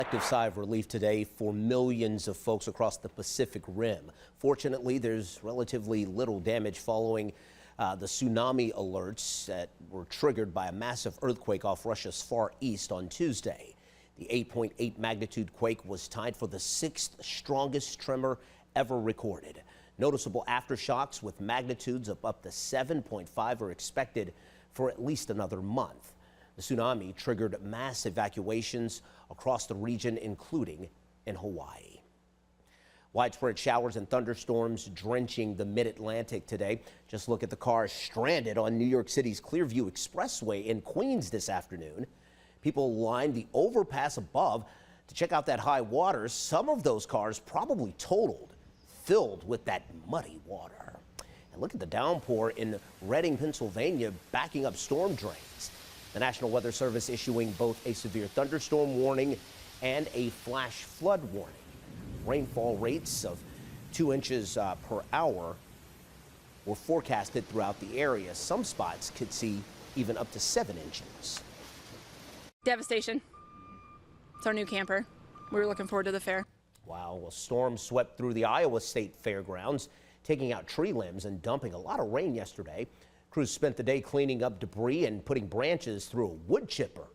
Collective sigh of relief today for millions of folks across the Pacific Rim. Fortunately, there's relatively little damage following the tsunami alerts that were triggered by a massive earthquake off Russia's far east on Tuesday. The 8.8 magnitude quake was tied for the sixth strongest tremor ever recorded. Noticeable aftershocks with magnitudes of up to 7.5 are expected for at least another month. The tsunami triggered mass evacuations across the region, including in Hawaii. Widespread showers and thunderstorms drenching the mid-Atlantic today. Just look at the cars stranded on New York City's Clearview Expressway in Queens this afternoon. People lined the overpass above to check out that high water. Some of those cars probably totaled, filled with that muddy water. And look at the downpour in Reading, Pennsylvania, backing up storm drains. The National Weather Service issuing both a severe thunderstorm warning and a flash flood warning. Rainfall rates of 2 inches per hour were forecasted throughout the area. Some spots could see even up to 7 inches. Devastation. It's our new camper. We were looking forward to the fair. Wow, a storm swept through the Iowa State Fairgrounds, taking out tree limbs and dumping a lot of rain yesterday. Crews spent the day cleaning up debris and putting branches through a wood chipper.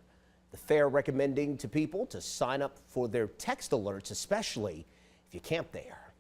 The fair recommending to people to sign up for their text alerts, especially if you camp there.